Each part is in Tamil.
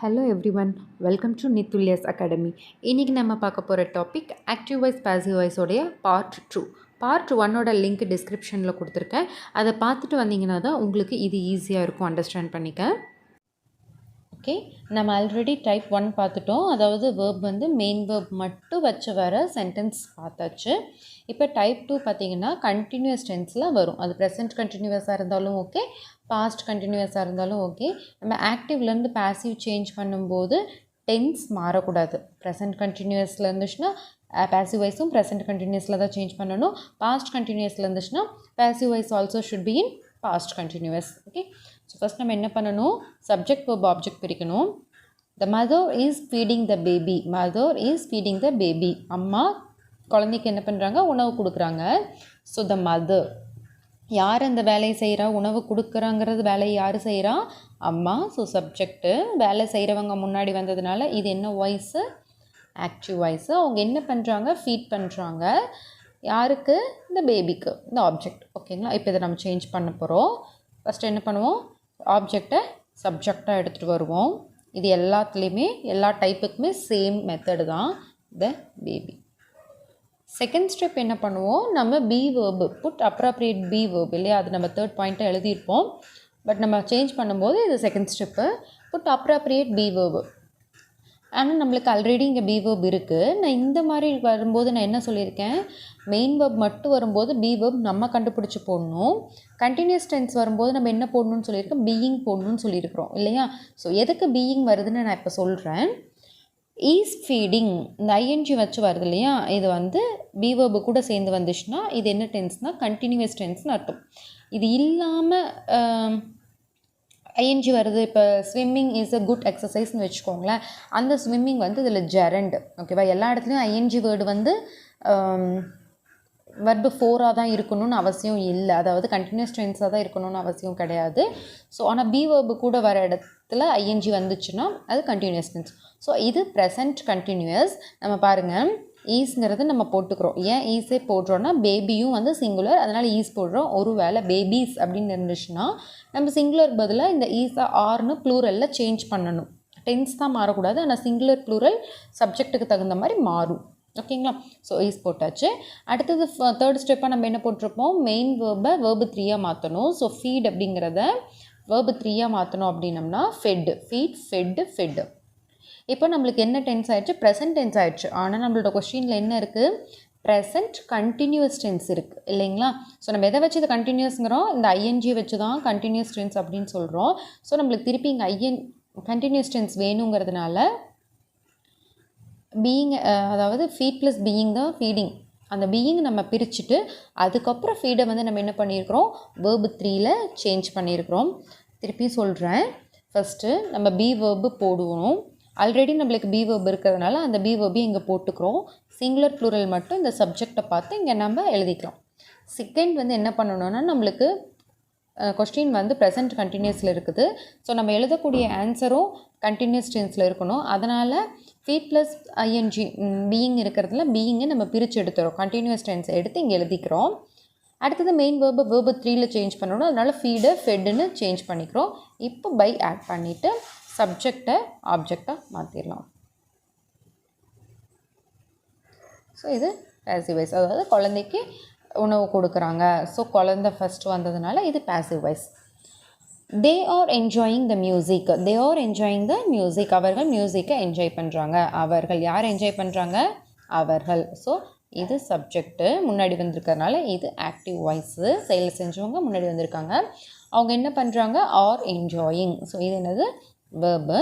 ஹலோ எவ்ரிவன், வெல்கம் டு நித்துல்யாஸ் அகாடமி. இன்றைக்கி நம்ம பார்க்க போகிற டாபிக் ஆக்டிவ் வாய்ஸ் பாசிவ் வாய்ஸோடைய பார்ட் 1ஓட லிங்க் டிஸ்கிரிப்ஷனில் கொடுத்துருக்கேன். அதை பார்த்துட்டு வந்தீங்கன்னா தான் உங்களுக்கு இது ஈஸியாக இருக்கும் அண்டர்ஸ்டாண்ட் பண்ணிக்க. ஓகே, நம்ம ஆல்ரெடி டைப் 1 பார்த்துட்டோம். அதாவது வேர்ப் வந்து மெயின் வேர்ப் மட்டும் வச்சு வர சென்டென்ஸ் பார்த்தாச்சு. இப்போ டைப் 2 பார்த்திங்கன்னா கண்டினியூஸ் டென்ஸில் வரும். அது ப்ரெசன்ட் கண்டினியூஸாக இருந்தாலும் ஓகே, பாஸ்ட் கண்டினியூஸாக இருந்தாலும் ஓகே. நம்ம ஆக்டிவ்லேருந்து பாசிவ் சேஞ்ச் பண்ணும்போது டென்ஸ் மாறக்கூடாது. ப்ரெசன்ட் கண்டினியூஸில் இருந்துச்சுன்னா பாசிவ் வாய்ஸும் ப்ரெசன்ட் கண்டினியூஸில் தான் சேஞ்ச் பண்ணணும். பாஸ்ட் கண்டினியூஸில் இருந்துச்சுன்னா passive voice also should be in past continuous. Okay, so first நம்ம என்ன பண்ணணும், சப்ஜெக்ட் verb ஆப்ஜெக்ட் பிரிக்கணும். The mother is feeding the baby. Mother is feeding the baby. அம்மா குழந்தைக்கு என்ன பண்ணுறாங்க, உணவு கொடுக்குறாங்க. ஸோ த மதர், யார் அந்த வேலையை செய்கிறா, உணவு கொடுக்குறாங்கிறது வேலையை யார் செய்கிறா, அம்மா. ஸோ சப்ஜெக்ட்டு, வேலை செய்கிறவங்க முன்னாடி வந்ததுனால இது என்ன வாய்ஸு, ஆக்டிவ் வாய்ஸு. அவங்க என்ன பண்ணுறாங்க, ஃபீட் பண்ணுறாங்க. யாருக்கு, இந்த பேபிக்கு, இந்த ஆப்ஜெக்ட். ஓகேங்களா, இப்போ இதை நம்ம சேஞ்ச் பண்ண போகிறோம். ஃபஸ்ட்டு என்ன பண்ணுவோம், ஆப்ஜெக்டை சப்ஜெக்டாக எடுத்துகிட்டு வருவோம். இது எல்லாத்துலேயுமே எல்லா டைப்புக்குமே சேம் மெத்தடு தான், த பேபி. செகண்ட் ஸ்டெப் என்ன பண்ணுவோம், நம்ம be verb put appropriate be verb இல்லையா, அது நம்ம தேர்ட் பாயிண்ட்டை எழுதியிருப்போம். பட் நம்ம சேஞ்ச் பண்ணும்போது இது second step, put appropriate be verb. ஆனால் நம்மளுக்கு ஆல்ரெடி இங்கே பி வேர்ப் இருக்குது. நான் இந்த மாதிரி வரும்போது நான் என்ன சொல்லியிருக்கேன், மெயின் வேர்ப் மட்டும் வரும்போது பி வேர்ப் நம்ம கண்டுபிடிச்சி போடணும். கண்டினியூஸ் டென்ஸ் வரும்போது நம்ம என்ன போடணும்னு சொல்லியிருக்கோம், பீயிங் போடணும்னு சொல்லியிருக்கிறோம் இல்லையா. ஸோ எதுக்கு பீயிங் வருதுன்னு நான் இப்போ சொல்கிறேன். ஈஸ் ஃபீடிங், இந்த ஐஎன்ஜி வச்சு வருது இல்லையா, இது வந்து பி வேர்பு கூட சேர்ந்து வந்துச்சுன்னா இது என்ன டென்ஸ்னால் கண்டினியூஸ் டென்ஸ்னு அர்த்தம். இது இல்லாமல் ஐஎன்ஜி வருது, இப்போ ஸ்விம்மிங் இஸ் அ குட் எக்ஸசைஸ்னு வச்சுக்கோங்களேன். அந்த ஸ்விம்மிங் வந்து இதில் ஜெரண்ட். ஓகேவா, எல்லா இடத்துலையும் ஐஎன்ஜி வேர்டு வந்து வெர்பு 4ஆக தான் இருக்கணும்னு அவசியம் இல்லை. அதாவது கண்டினியூஸ் டென்ஸாக தான் இருக்கணும்னு அவசியம் கிடையாது. ஸோ ஆனால் பி வேர்பு கூட வர இடத்துல ஐஎன்ஜி வந்துச்சுன்னா அது கண்டினியூஸ் டென்ஸ். ஸோ இது ப்ரெசன்ட் கண்டினியூஸ். நம்ம பாருங்கள், ஈஸ்ங்கிறது நம்ம போட்டுக்கிறோம். ஏன் ஈஸே போடுறோன்னா, பேபியும் வந்து சிங்குலர், அதனால் ஈஸ் போடுறோம். ஒரு வேளை பேபிஸ் அப்படின்னு இருந்துச்சுன்னா நம்ம சிங்குலர் பதிலாக இந்த ஈஸா ஆர்னு ப்ளூரலில் சேஞ்ச் பண்ணணும். டென்ஸ் தான் மாறக்கூடாது, ஆனால் சிங்குலர் ப்ளூரல் சப்ஜெக்ட்டுக்கு தகுந்த மாதிரி மாறும். ஓகேங்களா, ஸோ ஈஸ் போட்டாச்சு. அடுத்தது தேர்ட் ஸ்டெப்பாக நம்ம என்ன போட்டிருப்போம், மெயின் வேர்பை வேர்பு 3ஆக மாற்றணும். ஸோ ஃபீட் அப்படிங்கிறத வேர்பு 3ஆக மாற்றணும் அப்படின்னம்னா ஃபெட், ஃபீட், ஃபெட். இப்போ நம்மளுக்கு என்ன டென்ஸ் ஆகிடுச்சு, ப்ரெசன்ட் டென்ஸ் ஆகிடுச்சு. ஆனால் நம்மளோட கொஸ்டினில் என்ன இருக்குது, ப்ரெசன்ட் கண்டினியூஸ் டென்ஸ் இருக்குது இல்லைங்களா. ஸோ நம்ம எதை வச்சு இது கண்டினியூஸ்ங்கிறோம், இந்த ஐஎன்ஜி வச்சு தான் கண்டினியூஸ் டென்ஸ் அப்படின்னு சொல்கிறோம். ஸோ நம்மளுக்கு திருப்பி இங்கே கண்டினியூஸ் டென்ஸ் வேணுங்கிறதுனால பீயிங், அதாவது ஃபீட் ப்ளஸ் பீயிங் தான் ஃபீடிங். அந்த பீயிங் நம்ம பிரிச்சுட்டு அதுக்கப்புறம் ஃபீடை வந்து நம்ம என்ன பண்ணியிருக்கிறோம், வேர்பு 3ல் சேஞ்ச் பண்ணியிருக்கிறோம். திருப்பி சொல்கிறேன், ஃபஸ்ட்டு நம்ம பி வேர்பு போடுவோம். ஆல்ரெடி நம்மளுக்கு பி வேர்ப் இருக்கிறதுனால அந்த பி வேர்பையும் இங்கே போட்டுக்கிறோம். சிங்குலர் ப்ளூரல் மட்டும் இந்த சப்ஜெக்டை பார்த்து இங்கே நம்ம எழுதிக்கலாம். செகண்ட் வந்து என்ன பண்ணணும்னா, நம்மளுக்கு கொஸ்டின் வந்து ப்ரெசன்ட் கண்டினியூஸில் இருக்குது. ஸோ நம்ம எழுதக்கூடிய ஆன்சரும் கண்டினியூஸ் டென்ஸில் இருக்கணும். அதனால் ஃபீட் ப்ளஸ் ஐஎன்ஜி பீயிங் இருக்கிறதுல பீயிங்கை நம்ம பிரித்து எடுத்துகிறோம். கண்டினியூஸ் டென்ஸை எடுத்து இங்கே எழுதிக்கிறோம். அடுத்தது மெயின் வேர்பு வேர்பு 3ல் சேஞ்ச் பண்ணணும். அதனால் ஃபீடு ஃபெட்டுன்னு சேஞ்ச் பண்ணிக்கிறோம். இப்போ பை ஆட் பண்ணிவிட்டு சப்ஜெக்டை ஆப்ஜெக்டாக மாற்றிடலாம். ஸோ இது பாசிவ் வாய்ஸ், அதாவது குழந்தைக்கு உணவு கொடுக்குறாங்க. ஸோ குழந்தை ஃபஸ்ட்டு வந்ததுனால இது passive voice. They are enjoying the music. They are enjoying the music. அவர்கள் மியூசிக்கை என்ஜாய் பண்ணுறாங்க. அவர்கள் யார் என்ஜாய் பண்ணுறாங்க, அவர்கள். ஸோ இது சப்ஜெக்ட்டு முன்னாடி வந்திருக்கிறதுனால இது ஆக்டிவ் வாய்ஸு. செயல் செஞ்சவங்க முன்னாடி வந்திருக்காங்க. அவங்க என்ன பண்ணுறாங்க, ஆர் என்ஜாயிங். ஸோ இது என்னது, வேர்பு.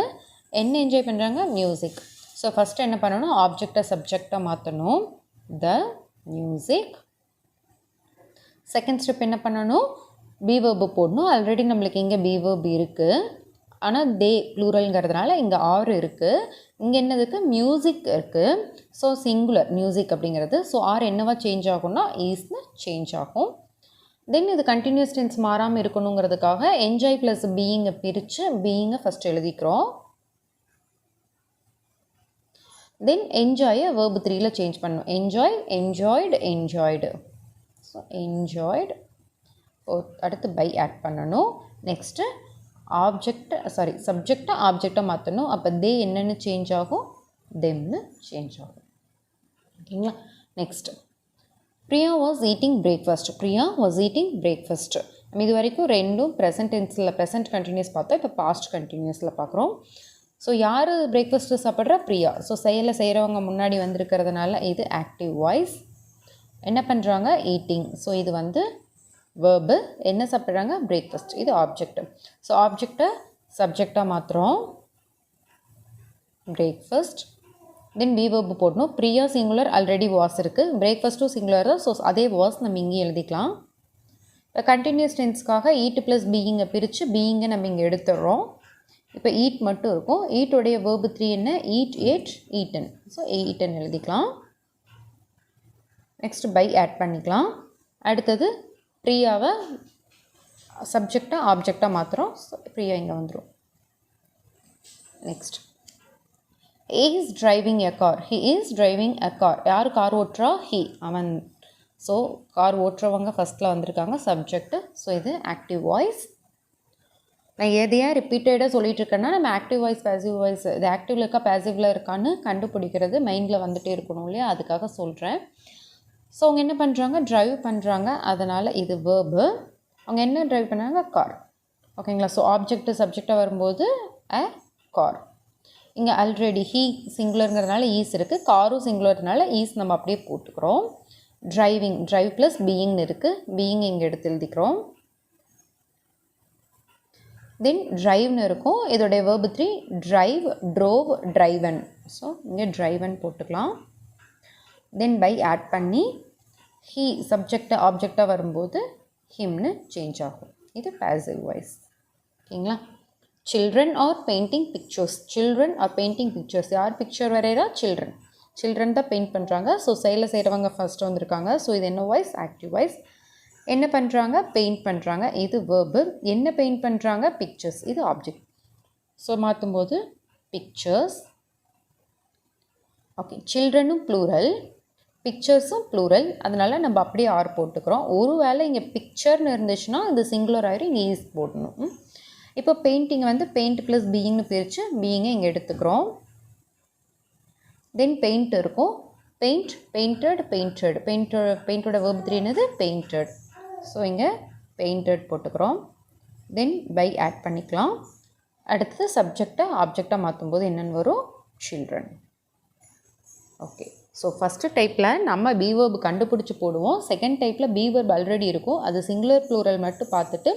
என்ன என்ஜாய் பண்ணுறாங்க, மியூசிக். ஸோ ஃபஸ்ட்டு என்ன பண்ணணும், ஆப்ஜெக்டை சப்ஜெக்டாக மாற்றணும், த மியூசிக். செகண்ட் ஸ்டெப் என்ன பண்ணணும், பி வேர்பு போடணும். ஆல்ரெடி நம்மளுக்கு இங்கே பி வேர்ப் இருக்குது, ஆனால் தே ப்ளூரல்ங்கிறதுனால இங்கே ஆர் இருக்குது. இங்கே என்னதுக்கு, மியூசிக் இருக்குது. ஸோ சிங்குலர் மியூசிக் அப்படிங்கிறது. ஸோ ஆர் என்னவா சேஞ்ச் ஆகும்னா ஈஸ்னு சேஞ்ச் ஆகும். தென் இது கண்டினியூஸ் டென்ஸ் மாறாமல் இருக்கணுங்கிறதுக்காக என்ஜாய் ப்ளஸ் பீயிங்கை பிரித்து பீயிங்கை ஃபஸ்ட் எழுதிக்கிறோம். தென் என்ஜாயை வேர்பு 3ல் சேஞ்ச் பண்ணணும். Enjoy, enjoyed, enjoyed. So enjoyed. அடுத்து பை ஆட் பண்ணணும். நெக்ஸ்ட்டு சப்ஜெக்டை ஆப்ஜெக்டாக மாற்றணும். அப்போ தே என்னென்னு சேஞ்ச் ஆகும், தெம்னு சேஞ்ச் ஆகும். ஓகேங்களா. Next, Priya was eating breakfast. Priya was eating breakfast. நம்ம இது வரைக்கும் ரெண்டும் ப்ரெசன்ட் டென்ஸில் ப்ரெசன்ட் கண்டினியூஸ் பார்த்தோம். இப்போ பாஸ்ட் கண்டினியூஸில் பார்க்குறோம். ஸோ யார் பிரேக்ஃபாஸ்ட்டு சாப்பிட்றா, பிரியா. ஸோ செய்கிறவங்க முன்னாடி வந்திருக்கிறதுனால இது ஆக்டிவ் வாய்ஸ். என்ன பண்ணுறாங்க, ஈட்டிங். ஸோ இது வந்து வேர்பு. என்ன சாப்பிட்றாங்க, பிரேக்ஃபாஸ்ட். இது ஆப்ஜெக்ட். ஸோ ஆப்ஜெக்டை சப்ஜெக்டாக மாற்றுறோம், பிரேக்ஃபாஸ்ட். தென் பி வேர்பு போடணும். பிரியா சிங்குலர், ஆல்ரெடி வாஸ் இருக்குது. பிரேக்ஃபாஸ்ட்டும் சிங்குலர் தான். ஸோ அதே வாஸ் நம்ம இங்கே எழுதிக்கலாம். இப்போ கண்டினியூஸ் டென்ஸ்க்காக ஈட் ப்ளஸ் பீயிங்கை பிரித்து பீயிங்கை நம்ம இங்கே எடுத்துடுறோம். இப்போ ஈட் மட்டும் இருக்கும். ஈட்டோடைய வேர்பு 3 என்ன, eat, ate, eaten. So eaten எழுதிக்கலாம். நெக்ஸ்ட் பை ஆட் பண்ணிக்கலாம். அடுத்தது பிரியாவை சப்ஜெக்டாக ஆப்ஜெக்டாக மாற்றுறோம். ஸோ பிரியா இங்கே வந்துடும். Next, he is driving a car. he is driving a car. யார் கார் ஓட்டுறா, he, அவன். ஸோ கார் ஓட்டுறவங்க ஃபஸ்ட்டில் வந்திருக்காங்க, சப்ஜெக்ட். ஸோ இது ஆக்டிவ் வாய்ஸ். நான் எதையாக ரிப்பீட்டடாக சொல்லிகிட்டு இருக்கேன்னா நம்ம ஆக்டிவ் வாய்ஸ், பேசிவ் வாய்ஸ், இது ஆக்டிவில் இருக்கா பேசிவில் இருக்கான்னு கண்டுபிடிக்கிறது மைண்டில் வந்துகிட்டே இருக்கணும் இல்லையா, அதுக்காக சொல்கிறேன். ஸோ அவங்க என்ன பண்ணுறாங்க, ட்ரைவ் பண்ணுறாங்க. அதனால் இது வேர்பு. அவங்க என்ன ட்ரைவ் பண்ணாங்க, கார். ஓகேங்களா. ஸோ ஆப்ஜெக்ட் சப்ஜெக்டாக வரும்போது அ கார். இங்கே ஆல்ரெடி ஹீ சிங்குலருங்கிறதுனால ஈஸ் இருக்குது, காரும் சிங்குலர்னால ஈஸ் நம்ம அப்படியே போட்டுக்கிறோம். ட்ரைவிங், ட்ரைவ் ப்ளஸ் பீயிங்னு இருக்குது, பீயிங் இங்கே எடுத்து எழுதிக்கிறோம். தென் ட்ரைவ்னு இருக்கும். இதோடைய verb 3, drive, drove, driven. So இங்கே ட்ரைவன் போட்டுக்கலாம். தென் பை ஆட் பண்ணி ஹீ சப்ஜெக்டாக ஆப்ஜெக்டாக வரும்போது ஹிம்னு சேஞ்ச் ஆகும். இது பேசிவ் வாய்ஸ். ஓகேங்களா. children are painting pictures. children are painting pictures. யார் பிக்சர் வரைகிறா, children. children தான் பெயிண்ட் பண்ணுறாங்க. ஸோ செயலில் செய்கிறவங்க ஃபஸ்ட்டு வந்திருக்காங்க. ஸோ இது என்ன வாய்ஸ், ஆக்டிவ் வாய்ஸ். என்ன பண்ணுறாங்க, பெயிண்ட் பண்ணுறாங்க. இது வேர்பு. என்ன பெயிண்ட் பண்ணுறாங்க, பிக்சர்ஸ். இது ஆப்ஜெக்ட். ஸோ மாற்றும்போது பிக்சர்ஸ். ஓகே, சில்ட்ரனும் ப்ளூரல், பிக்சர்ஸும் ப்ளூரல். அதனால் நம்ம அப்படியே ஆர் போட்டுக்கிறோம். ஒரு வேளை இங்கே பிக்சர்னு இருந்துச்சுன்னா இது சிங்குலர் ஆயிரும், இங்கே ஈஸ் போடணும். இப்போ பெயிண்டிங் வந்து பெயிண்ட் ப்ளஸ் பீயிங்னு பிரித்து பீயிங்கை இங்கே எடுத்துக்கிறோம். தென் பெயிண்ட் இருக்கும். Paint, painted, painted. பெயிண்டோட வேர்ப் 3 என்னது, பெயிண்டட். ஸோ இங்கே பெயிண்டட் போட்டுக்கிறோம். தென் பை ஆட் பண்ணிக்கலாம். அடுத்தது சப்ஜெக்டை ஆப்ஜெக்டாக மாற்றும்போது என்னென்னு வரும், சில்ட்ரன். ஓகே. ஸோ ஃபஸ்ட்டு டைப்பில் நம்ம பி வேர்பு கண்டுபிடிச்சி போடுவோம். செகண்ட் டைப்பில் பி வேர்ப் ஆல்ரெடி இருக்கும், அது சிங்குலர் ப்ளூரல் மட்டும் பார்த்துட்டு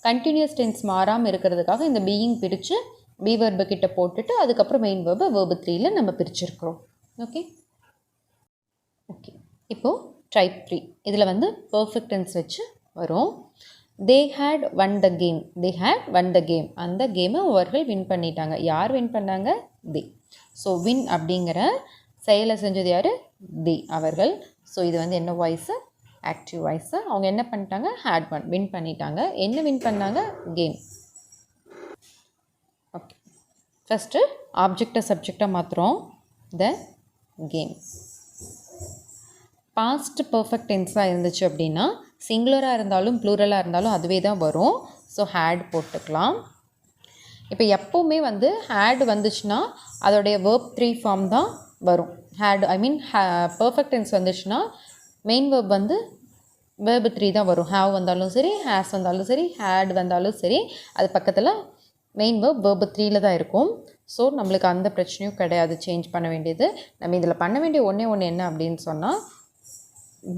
கண்டினியூஸ் டென்ஸ் மாறாமல் இருக்கிறதுக்காக இந்த பீயிங் பிரித்து பி வேர்பு கிட்ட போட்டுட்டு அதுக்கப்புறம் மெயின் வேர்பு வேர்பு 3ல் நம்ம பிரிச்சுருக்கிறோம். ஓகே. ஓகே, இப்போது டைப் 3 இதில் வந்து பர்ஃபெக்ட் டென்ஸ் வச்சு வரும். They had won the game. They had won the game. அந்த கேமை அவர்கள் வின் பண்ணிட்டாங்க. யார் வின் பண்ணாங்க, தே. ஸோ வின் அப்படிங்கிற செயலை செஞ்சது யார், தே, அவர்கள். ஸோ இது வந்து என்ன வாய்ஸு, ஆக்டிவ் வாய்ஸு. அவங்க என்ன பண்ணிட்டாங்க, ஹேட் ஒன், வின் பண்ணிட்டாங்க. என்ன வின் பண்ணாங்க, கேம். ஓகே, ஃபஸ்ட்டு ஆப்ஜெக்டை சப்ஜெக்டாக மாற்றுறோம், த கேம். பாஸ்ட் பர்ஃபெக்ட் டென்ஸாக இருந்துச்சு அப்படின்னா சிங்குலராக இருந்தாலும் ப்ளூரலாக இருந்தாலும் அதுவே தான் வரும். ஸோ ஹேட் போட்டுக்கலாம். இப்போ எப்போவுமே வந்து ஹேட் வந்துச்சுன்னா அதோடைய வேர்ப் 3 ஃபார்ம் தான் வரும். Had I mean perfect tense வந்துச்சுன்னா மெயின் வேர்ப் வந்து வேர்பு 3 தான் வரும். ஹேவ் வந்தாலும் சரி, ஹேஸ் வந்தாலும் சரி, ஹேட் வந்தாலும் சரி, அது பக்கத்தில் மெயின் வேர்ப் வேர்பு 3ல் தான் இருக்கும். ஸோ நம்மளுக்கு அந்த பிரச்சனையும் கிடையாது சேஞ்ச் பண்ண வேண்டியது. நம்ம இதில் பண்ண வேண்டிய ஒன்று என்ன அப்படின்னு சொன்னால்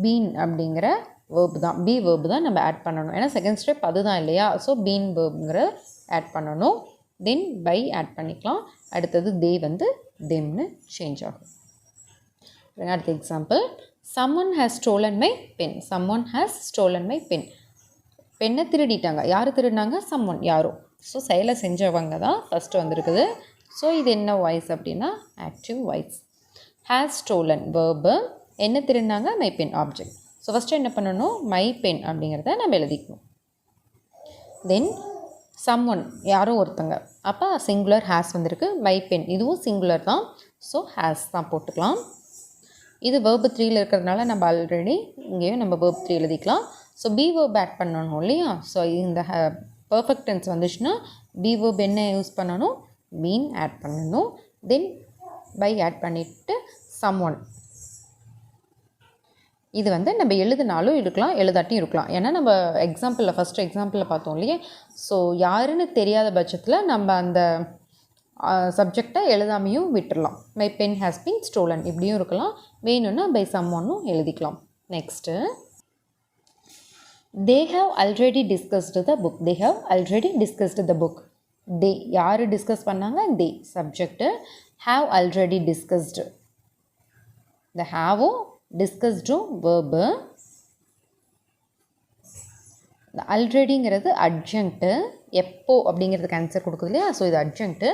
பீன் அப்படிங்கிற வேர்பு தான், பி வேர்பு தான் நம்ம ஆட் பண்ணணும். ஏன்னா செகண்ட் ஸ்டெப் அதுதான் இல்லையா. ஸோ பீன் வேர்புங்கிற ஆட் பண்ணணும். தென் பை ஆட் பண்ணிக்கலாம். அடுத்தது தே வந்து தெம்னு சேஞ்ச் ஆகும். அடுத்த example, someone has stolen my pen. someone has stolen my pen. பெண்ணை திருடிட்டாங்க. யார் திருடினாங்க, someone, யாரோ. ஸோ செயலை செஞ்சவங்க தான் ஃபஸ்ட்டு வந்திருக்குது. ஸோ இது என்ன வாய்ஸ் அப்படின்னா active voice. has stolen verb, என்ன திருடினாங்க, my pen object. So first என்ன பண்ணணும், மை பென் அப்படிங்கிறத நம்ம எழுதிக்கணும். தென் someone, யாரோ ஒருத்தங்க, அப்போ சிங்குலர் ஹேஸ் வந்திருக்கு. மை பென் இதுவும் சிங்குலர் தான். ஸோ ஹேஸ் தான் போட்டுக்கலாம். இது வேர்பு 3ல் இருக்கிறதுனால நம்ம ஆல்ரெடி இங்கேயும் நம்ம வேர்ப் 3 எழுதிக்கலாம். ஸோ பி வேர்ப் ஆட் பண்ணணும் இல்லையா. ஸோ இந்த பர்ஃபெக்ட் டென்ஸ் வந்துச்சுன்னா பி வேர்ப் என்ன யூஸ் பண்ணணும், பீன் ஆட் பண்ணணும். தென் பை ஆட் பண்ணிவிட்டு சம்ஒன். இது வந்து நம்ம எழுதினாலும் இருக்கலாம், எழுதாட்டியும் இருக்கலாம். ஏன்னா நம்ம எக்ஸாம்பிளில் ஃபஸ்ட்டு எக்ஸாம்பிளில் பார்த்தோம் இல்லையா, ஸோ யாருன்னு தெரியாத பட்சத்தில் நம்ம அந்த சப்ஜெக்டை எழுதாமையும் விட்டுடலாம். My pen has been stolen இப்படியும் இருக்கலாம், வேணும்னா பை சம்ஒன்னும் எழுதிக்கலாம். Next they have already discussed the book. they have already discussed the book. they யார் டிஸ்கஸ் பண்ணாங்க, they subject. have already discussed, the have டிஸ்கஸ்டும் வேர்பு. இந்த ஆல்ரெடிங்கிறது அட்ஜங்க்ட்டு, எப்போ அப்படிங்கிறதுக்கு ஆன்சர் கொடுக்குது இல்லையா, ஸோ இது அட்ஜங்க்ட்டு,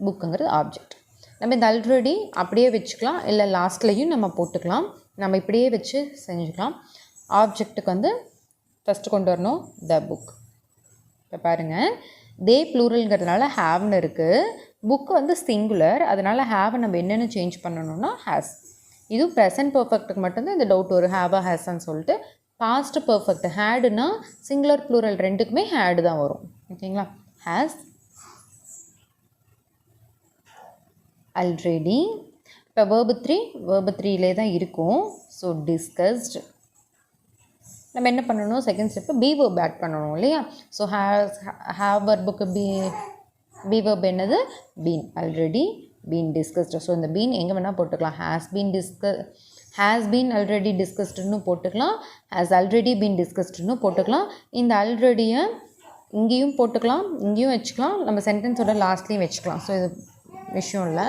புக்குங்கிறது ஆப்ஜெக்ட். நம்ம இந்த ஆல்ரெடி அப்படியே வச்சுக்கலாம், இல்லை லாஸ்ட்லேயும் நம்ம போட்டுக்கலாம். நம்ம இப்படியே வச்சு செஞ்சுக்கலாம். ஆப்ஜெக்ட்டுக்கு வந்து ஃபஸ்ட்டு கொண்டு வரணும் த புக். இப்போ பாருங்கள், தே ப்ளூரல்ங்கிறதுனால ஹேவ்னு இருக்குது, புக்கு வந்து சிங்குலர், அதனால் ஹேவை நம்ம என்னென்னு சேஞ்ச் பண்ணணும்னா ஹேஸ். இதுவும் ப்ரெசன்ட் பர்ஃபெக்ட்டுக்கு மட்டும்தான் இந்த டவுட் வரும், ஹேவா ஹேஸான்னு சொல்லிட்டு. பாஸ்ட் பர்ஃபெக்ட் ஹேடுனா சிங்குலர் ப்ளூரல் ரெண்டுக்குமே ஹேடு தான் வரும். ஓகேங்களா, ஹேஸ் ஆல்ரெடி. இப்போ வேர்பு த்ரீலே தான் இருக்கும். So discussed. நம்ம என்ன பண்ணணும், second step be verb add பண்ணணும் இல்லையா. ஸோ ஹேவ் வேர்புக்கு பி வேர்ப் என்னது, been. Already been discussed. So இந்த பீன் எங்கே வேணால் போட்டுக்கலாம். ஹேஸ் பீன் ஆல்ரெடி டிஸ்கஸ்டுன்னு போட்டுக்கலாம், ஹேஸ் ஆல்ரெடி பீன் டிஸ்கஸ்டுன்னு போட்டுக்கலாம். இந்த ஆல்ரெடியை இங்கேயும் போட்டுக்கலாம், இங்கேயும் வச்சுக்கலாம், நம்ம சென்டென்ஸோட லாஸ்ட்லேயும் வச்சுக்கலாம். ஸோ இது விஷயம் இல்லை.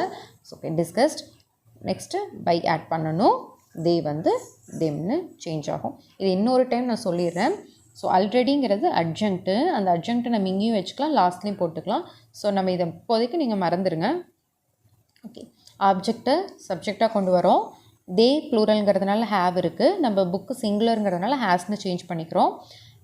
So okay, discussed. Next by add பண்ணணும், தே வந்து தெம்னு சேஞ்ச் ஆகும். இது இன்னொரு டைம் நான் சொல்லிடுறேன். ஸோ ஆல்ரெடிங்கிறது அட்ஜங்க்ட்டு, அந்த அட்ஜங்க்ட்டை நம்ம இங்கேயும் வச்சுக்கலாம், லாஸ்ட்லேயும் போட்டுக்கலாம். ஸோ நம்ம இதை இப்போதைக்கு நீங்கள் மறந்துடுங்க. ஓகே, ஆப்ஜெக்டை சப்ஜெக்டாக கொண்டு வரோம். தே ப்ளூரல்ங்கிறதுனால ஹேவ் இருக்குது, நம்ம புக்கு சிங்குலருங்கிறதுனால ஹேஸ்னு சேஞ்ச் பண்ணிக்கிறோம்.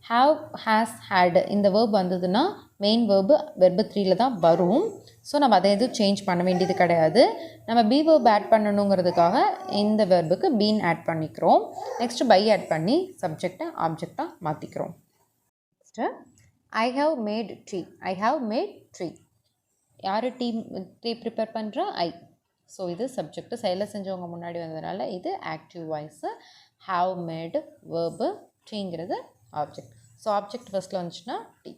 ஹேவ், ஹேஸ், ஹேடு இந்த வேர்ப் வந்ததுன்னா மெயின் வேர்பு வெர்பு த்ரீல தான் வரும். ஸோ நம்ம அதை எதுவும் சேஞ்ச் பண்ண வேண்டியது கிடையாது. நம்ம பி வேர்ப் ஆட் பண்ணணுங்கிறதுக்காக இந்த வேர்புக்கு பீன் ஆட் பண்ணிக்கிறோம். நெக்ஸ்ட்டு பை ஆட் பண்ணி சப்ஜெக்டை ஆப்ஜெக்டாக மாற்றிக்கிறோம். Next I have made tea. I have made tea. யார் டீ ப்ரிப்பேர் பண்ணுறா, ஐ. ஸோ இது சப்ஜெக்ட், செயலை செஞ்சவங்க முன்னாடி வந்ததுனால இது active voice. Have made verb, ட்ரீங்கிறது ஆப்ஜெக்ட். ஸோ ஆப்ஜெக்ட் ஃபஸ்ட்டில் வந்துச்சுன்னா டீ.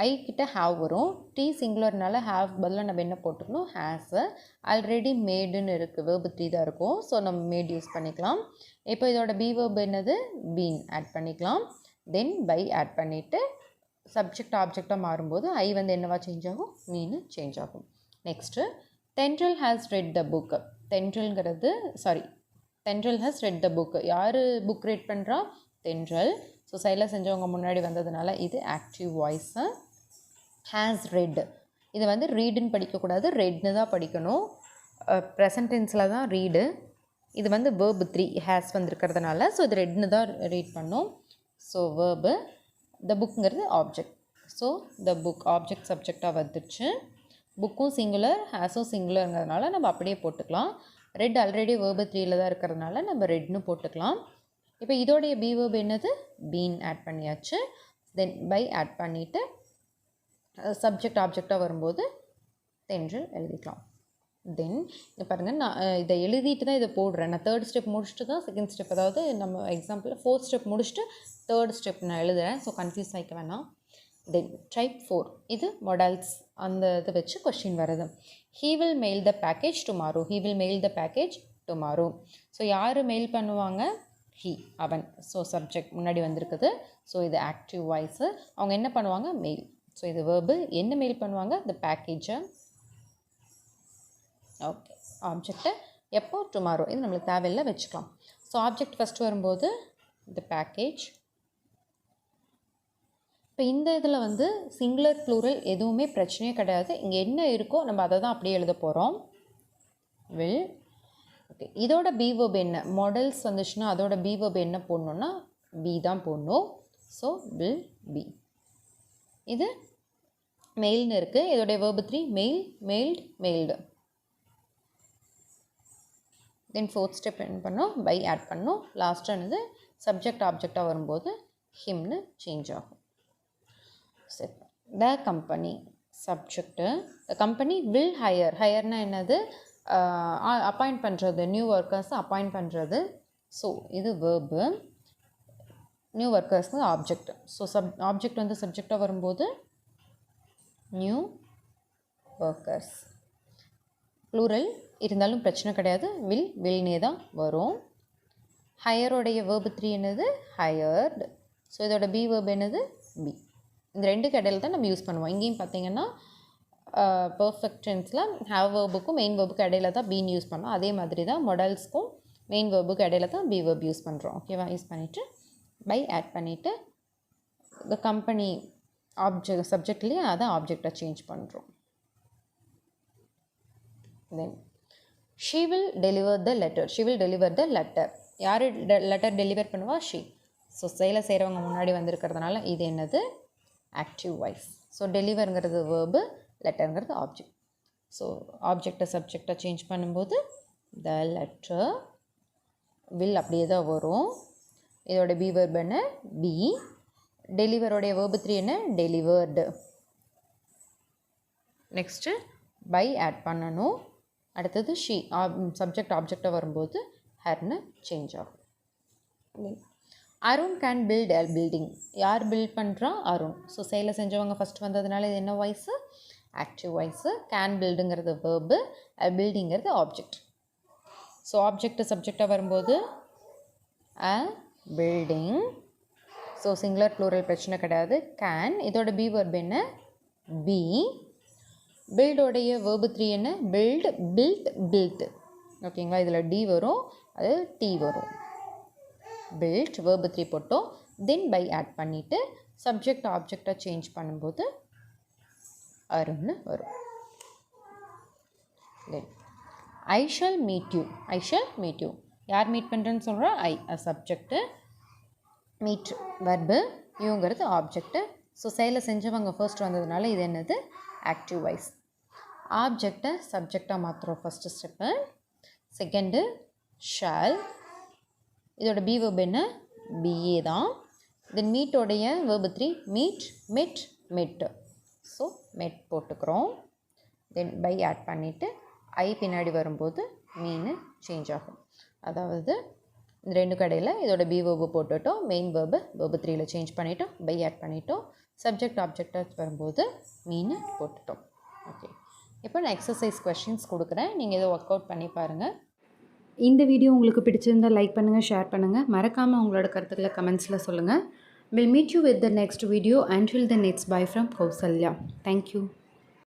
ஐ கிட்ட ஹாவ் வரும், டீ சிங்குலர்னால ஹாவ் பதிலாக நம்ம என்ன போட்டுக்கணும், ஹேஸு. ஆல்ரெடி மேடுன்னு இருக்குது, வேர்பு த்ரீ தான் இருக்கும். ஸோ நம்ம மேட் யூஸ் பண்ணிக்கலாம். இப்போ இதோட பி வேர்பு என்னது, பீன் ஆட் பண்ணிக்கலாம். தென் பை ஆட் பண்ணிவிட்டு சப்ஜெக்ட் ஆப்ஜெக்டாக மாறும்போது ஐ வந்து என்னவா சேஞ்ச் ஆகும், மீன் சேஞ்ச் ஆகும். நெக்ஸ்ட்டு தென்றல் ஹேஸ் ரெட் த புக். தென்றல் ஹேஸ் ரெட் த புக். யார் புக் ரீட் பண்ணுறா, தென்றல். ஸோ சைடில் செஞ்சவங்க முன்னாடி வந்ததுனால இது ஆக்டிவ் வாய்ஸு. ஹேஸ் ரெட், இது வந்து ரீடுன்னு படிக்கக்கூடாது, ரெட்னு தான் படிக்கணும். ப்ரெசன்ட் டென்ஸில் தான் ரீடு. இது வந்து வேர்பு த்ரீ ஹேஸ் வந்துருக்கிறதுனால ஸோ இது ரெட்னு தான் ரீட் பண்ணும். So verb. த புக்குங்கிறது object. So the book object சப்ஜெக்டாக வந்துடுச்சு. புக்கும் சிங்குலர், ஹேஸும் சிங்குலருங்கிறதுனால நம்ம அப்படியே போட்டுக்கலாம். ரெட் ஆல்ரெடி வேர்பு த்ரீயில் தான் இருக்கிறதுனால நம்ம ரெட்னு போட்டுக்கலாம். இப்போ இதோடைய பி வேர்பு என்னது, பீன் ஆட் பண்ணியாச்சு. தென் பை ஆட் பண்ணிவிட்டு சப்ஜெக்ட் ஆப்ஜெக்டாக வரும்போது தென்றல் எழுதிக்கலாம். தென் இதை பாருங்கள், நான் இதை எழுதிட்டு தான் இதை போடுறேன். நான் தேர்ட் ஸ்டெப் முடிச்சுட்டு தான் செகண்ட் ஸ்டெப், அதாவது நம்ம எக்ஸாம்பிளில் ஃபோர்த் ஸ்டெப் முடிச்சுட்டு தேர்ட் ஸ்டெப் நான் எழுதுகிறேன். ஸோ கன்ஃபியூஸ் ஆகிக்க வேணாம். தென் டைப் 4 இது மாடல்ஸ், அந்த இதை வச்சு கொஸ்டின் வருது. He will mail the package tomorrow. He will mail the package tomorrow. So யார் மெயில் பண்ணுவாங்க, ஹீ, அவன். ஸோ சப்ஜெக்ட் முன்னாடி வந்திருக்குது. ஸோ இது ஆக்டிவ் வாய்ஸு. அவங்க என்ன பண்ணுவாங்க, மெயில். ஸோ இது வேர்பு. என்ன மெயில் பண்ணுவாங்க, த பேக்கேஜை. ஓகே, ஆப்ஜெக்டை எப்போ, டுமாரோ. இது நம்மளுக்கு தேவையில்லை, வச்சுக்கலாம். ஸோ ஆப்ஜெக்ட் ஃபஸ்ட்டு வரும்போது த பேக்கேஜ். இப்போ இந்த இதில் வந்து சிங்குலர் ப்ளூரல் எதுவுமே பிரச்சனையே கிடையாது. இங்கே என்ன இருக்கோ நம்ம அதை தான் அப்படியே எழுத போகிறோம். வில். ஓகே, இதோட பி வேர்ப் என்ன, மாடல்ஸ் வந்துச்சுன்னா அதோட பி வேர்ப் என்ன போடணுன்னா பி தான் போடணும். So will be. இது மெயில்னு இருக்குது, இதோடைய verb 3 mail, mailed, mailed. Then fourth step என்ன பண்ணோம், பை ஆட் பண்ணோம். லாஸ்ட்டானது சப்ஜெக்ட் ஆப்ஜெக்டாக வரும்போது ஹிம்னு சேஞ்ச் ஆகும். The company subject. The company will hire. ஹையர்னா என்னது? அப்பாயிண்ட் பண்ணுறது, நியூ ஒர்க்கர்ஸை அப்பாயிண்ட் பண்ணுறது. ஸோ இது வேர்பு. நியூ ஒர்க்கர்ஸ்னு ஆப்ஜெக்ட். ஸோ ஆப்ஜெக்ட் வந்து சப்ஜெக்டாக வரும்போது நியூ ஒர்க்கர்ஸ். ப்ளூரல் இருந்தாலும் பிரச்சனை கிடையாது, வில்னே தான் வரும். ஹையரோடைய வேர்பு 3 என்னது? ஹையர்டு. ஸோ இதோட பி வேர்பு என்னது? பி. இந்த ரெண்டுக்கு இடையில தான் நம்ம யூஸ் பண்ணுவோம். இங்கேயும் பார்த்தீங்கன்னா பர்ஃபெக்ட் டென்ஸில் ஹேவ் வேர்புக்கும் மெயின் வேர்புக்கும் இடையில தான் பீன் யூஸ் பண்ணோம். அதே மாதிரி தான் மொடல்ஸ்க்கும் மெயின் வேர்புக்கு இடையில தான் பி வேர்ப் யூஸ் பண்ணுறோம். ஓகேவா? யூஸ் பண்ணிவிட்டு பை ஆட் பண்ணிவிட்டு த கம்பெனி ஆப்ஜெக்ட் சப்ஜெக்ட்லேயே அதை ஆப்ஜெக்டை சேஞ்ச் பண்ணுறோம். Then she will deliver the letter. She will deliver the letter. யார் லெட்டர் டெலிவர் பண்ணுவா? ஷீ. ஸோ செயலை செய்கிறவங்க முன்னாடி வந்திருக்கிறதுனால இது என்னது? Active voice. ஸோ டெலிவருங்கிறது வேர்பு, லெட்டருங்கிறது ஆப்ஜெக்ட். ஸோ ஆப்ஜெக்டை சப்ஜெக்டை சேஞ்ச் பண்ணும்போது த லெட்டர் வில் அப்படியே தான் வரும். இதோட பி வேர்பு என்ன? பி. டெலிவரோடைய வேர்பு 3 என்ன? டெலிவர்டு. நெக்ஸ்ட்டு பை ஆட் பண்ணணும். அடுத்தது ஷீ. சப்ஜெக்ட் ஆப்ஜெக்டாக வரும்போது ஹர்னு சேஞ்ச் ஆகும். Arun can build a building. யார் பில்ட் பண்ணுறா? அருண். ஸோ செயலை செஞ்சவங்க ஃபஸ்ட் வந்ததுனால இது என்ன வாய்ஸு? Active voice. கேன் பில்டுங்கிறது வேர்பு, அ பில்டிங்கிறது ஆப்ஜெக்ட். ஸோ ஆப்ஜெக்ட் சப்ஜெக்டாக வரும்போது a building. So singular plural பிரச்சனை கிடையாது. கேன். இதோட பி வேர்பு என்ன? பி. பில்டோடைய வேர்பு 3 என்ன? Build, build, build. ஓகேங்களா? இதில் டி வரும், அது டி வரும். பில்ட் வேர்பு 3 போட்டோம். தென் பை ஆட் பண்ணிவிட்டு சப்ஜெக்ட் ஆப்ஜெக்டாக சேஞ்ச் பண்ணும்போது அருண்னு வரும். Then I shall meet you. I shall meet you. யார் மீட் பண்ணுறேன்னு சொல்கிறா? ஐ சப்ஜெக்ட்டு, மீட் வெர்பு, யூங்கிறது ஆப்ஜெக்ட்டு. ஸோ செயலை செஞ்சவங்க ஃபர்ஸ்ட் வந்ததுனால இது என்னது? Active voice. ஆப்ஜெக்டை சப்ஜெக்டாக மாற்றுறோம் ஃபஸ்ட்டு ஸ்டெப்பு. Second shall. இதோட பி வேர்பு என்ன? பிஏ தான். தென் மீட்டோடைய verb 3 meet, met, met. So met போட்டுக்கிறோம். தென் பை ஆட் பண்ணிவிட்டு ஐ பின்னாடி வரும்போது மீன் சேஞ்ச் ஆகும். அதாவது இந்த ரெண்டு கடையில் இதோட பி வேர்பு போட்டுட்டோம், மெயின் வேர்பு 3ல் சேஞ்ச் பண்ணிட்டோம், பை ஆட் பண்ணிட்டோம். சப்ஜெக்ட் ஆப்ஜெக்டாக வரும்போது மீன் போட்டுட்டோம். ஓகே, இப்போ நான் எக்ஸசைஸ் கொஸ்டின்ஸ் கொடுக்குறேன், நீங்கள் இதை ஒர்க் அவுட் பண்ணி பாருங்கள். இந்த வீடியோ உங்களுக்கு பிடிச்சிருந்தால் லைக் பண்ணுங்கள், ஷேர் பண்ணுங்கள். மறக்காமல் உங்களோட கருத்துக்களை கமெண்ட்ஸில் சொல்லுங்கள். We'll meet you with the next video. Until then, it's bye from Kausalya. Thank you.